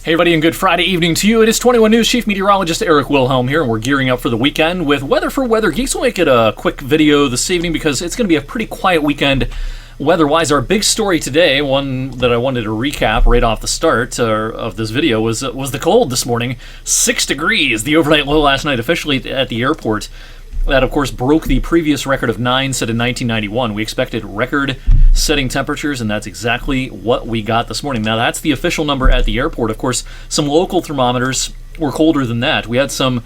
Hey everybody, and good Friday evening to you. It is 21 News Chief Meteorologist Eric Wilhelm here, and we're gearing up for the weekend with Weather for Weather Geeks. We'll make it a quick video this evening because it's going to be a pretty quiet weekend weather-wise. Our big story today, one that I wanted to recap right off the start of this video, was the cold this morning. 6 degrees, the overnight low last night officially at the airport. That, of course, broke the previous record of 9 set in 1991. We expected record-setting temperatures, and that's exactly what we got this morning. Now, that's the official number at the airport. Of course, some local thermometers were colder than that. We had some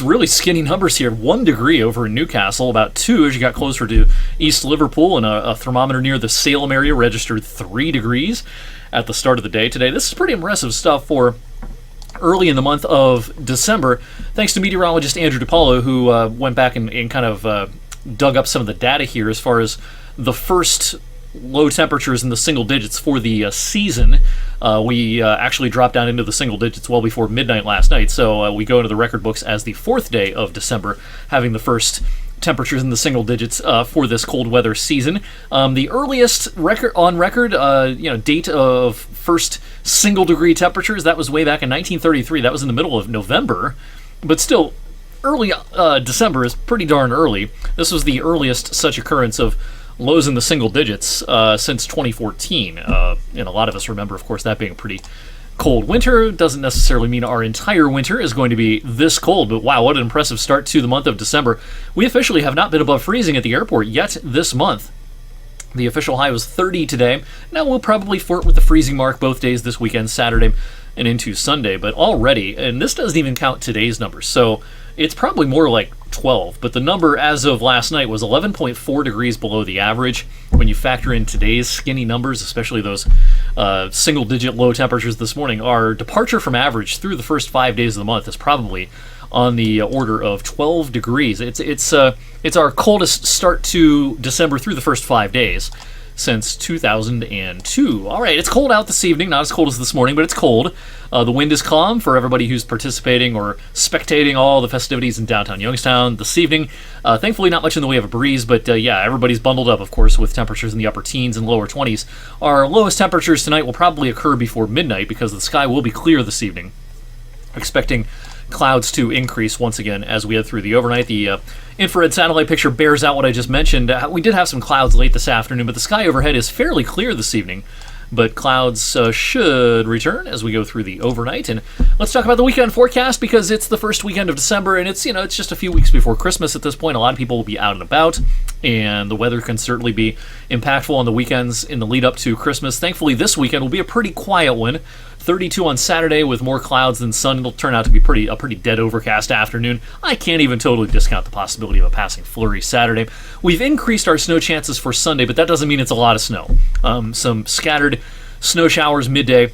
really skinny numbers here. 1 degree over in Newcastle, about 2 as you got closer to East Liverpool, and a thermometer near the Salem area registered 3 degrees at the start of the day today. This is pretty impressive stuff for early in the month of December, thanks to meteorologist Andrew DiPaolo, who went back and kind of dug up some of the data here as far as the first low temperatures in the single digits for the season. We actually dropped down into the single digits well before midnight last night, so we go into the record books as the 4th day of December, having the first temperatures in the single digits for this cold weather season. The earliest record date of first single degree temperatures, that was way back in 1933. That was in the middle of November, but still early December is pretty darn early. This was the earliest such occurrence of lows in the single digits since 2014, and a lot of us remember, of course, that being a pretty cold winter. Doesn't necessarily mean our entire winter is going to be this cold, but wow, what an impressive start to the month of December. We officially have not been above freezing at the airport yet this month. The official high was 30 today. Now we'll probably flirt with the freezing mark both days this weekend, Saturday and into Sunday, but already, and this doesn't even count today's numbers, so it's probably more like 12, but the number as of last night was 11.4 degrees below the average. When you factor in today's skinny numbers, especially those single-digit low temperatures this morning, our departure from average through the first 5 days of the month is probably on the order of 12 degrees. It's our coldest start to December through the first 5 days since 2002. All right, it's cold out this evening, not as cold as this morning, but it's cold. The wind is calm for everybody who's participating or spectating all the festivities in downtown Youngstown this evening. Thankfully, not much in the way of a breeze, but yeah, everybody's bundled up, of course, with temperatures in the upper teens and lower 20s. Our lowest temperatures tonight will probably occur before midnight because the sky will be clear this evening. Expecting clouds to increase once again as we head through the overnight. The infrared satellite picture bears out what I just mentioned. We did have some clouds late this afternoon, but the sky overhead is fairly clear this evening. But clouds should return as we go through the overnight. And let's talk about the weekend forecast because it's the first weekend of December, and it's just a few weeks before Christmas at this point. A lot of people will be out and about, and the weather can certainly be impactful on the weekends in the lead up to Christmas. Thankfully, this weekend will be a pretty quiet one. 32 on Saturday with more clouds than sun. It'll turn out to be a pretty dead overcast afternoon. I can't even totally discount the possibility of a passing flurry Saturday. We've increased our snow chances for Sunday, but that doesn't mean it's a lot of snow. Some scattered snow showers midday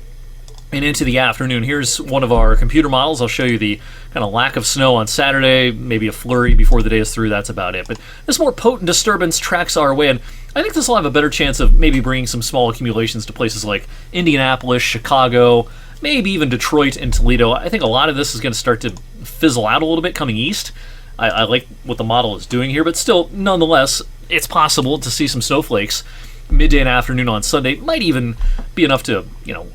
and into the afternoon. Here's one of our computer models. I'll show you the kind of lack of snow on Saturday, maybe a flurry before the day is through. That's about it. But this more potent disturbance tracks our way, and I think this will have a better chance of maybe bringing some small accumulations to places like Indianapolis, Chicago, maybe even Detroit and Toledo. I think a lot of this is going to start to fizzle out a little bit coming east. I like what the model is doing here, but still, nonetheless, it's possible to see some snowflakes midday and afternoon on Sunday. Might even be enough to,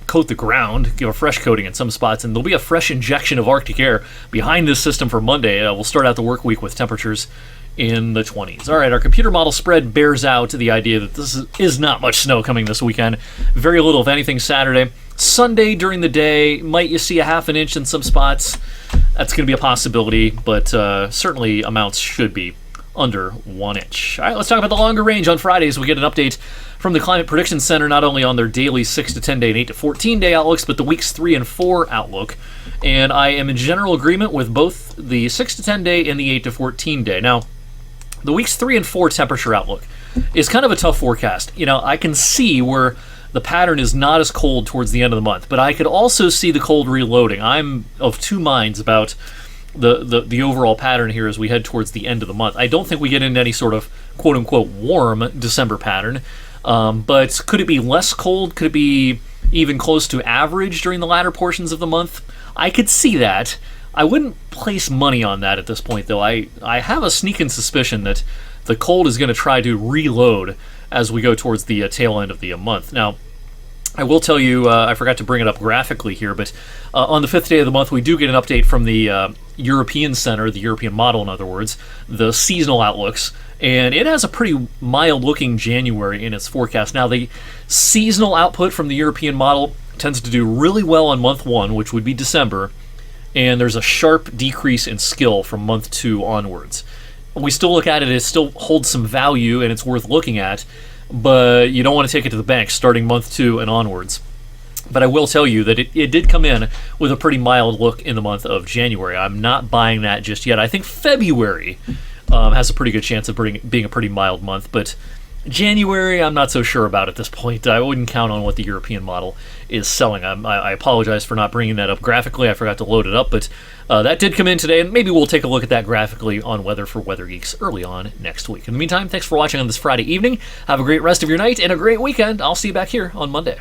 coat the ground, give a fresh coating in some spots, and there'll be a fresh injection of Arctic air behind this system for Monday. We'll start out the work week with temperatures in the 20s. All right, our computer model spread bears out the idea that this is not much snow coming this weekend. Very little, if anything, Saturday. Sunday during the day, might you see a half an inch in some spots? That's going to be a possibility, but certainly amounts should be under 1 inch. All right, let's talk about the longer range. On Fridays, we get an update from the Climate Prediction Center, not only on their daily 6 to 10 day and 8 to 14 day outlooks, but the weeks 3 and 4 outlook. And I am in general agreement with both the 6 to 10 day and the 8 to 14 day. Now, the weeks 3 and 4 temperature outlook is kind of a tough forecast. I can see where the pattern is not as cold towards the end of the month, but I could also see the cold reloading. I'm of two minds about the overall pattern here as we head towards the end of the month. I don't think we get into any sort of quote-unquote warm December pattern, but could it be less cold? Could it be even close to average during the latter portions of the month? I could see that. I wouldn't place money on that at this point, though. I have a sneaking suspicion that the cold is going to try to reload as we go towards the tail end of the month. Now, I will tell you, I forgot to bring it up graphically here, but on the 5th day of the month, we do get an update from the European Center, the European model, in other words, the seasonal outlooks, and it has a pretty mild-looking January in its forecast. Now, the seasonal output from the European model tends to do really well on month 1, which would be December, and there's a sharp decrease in skill from month 2 onwards. We still look at it, it still holds some value, and it's worth looking at, but you don't want to take it to the bank starting month 2 and onwards. But I will tell you that it did come in with a pretty mild look in the month of January. I'm not buying that just yet. I think February has a pretty good chance of being a pretty mild month, but January I'm not so sure about at this point. I wouldn't count on what the European model is selling. I apologize for not bringing that up graphically. I forgot to load it up, but that did come in today, and maybe we'll take a look at that graphically on Weather for Weather Geeks early on next week. In the meantime, thanks for watching on this Friday evening. Have a great rest of your night and a great weekend. I'll see you back here on Monday.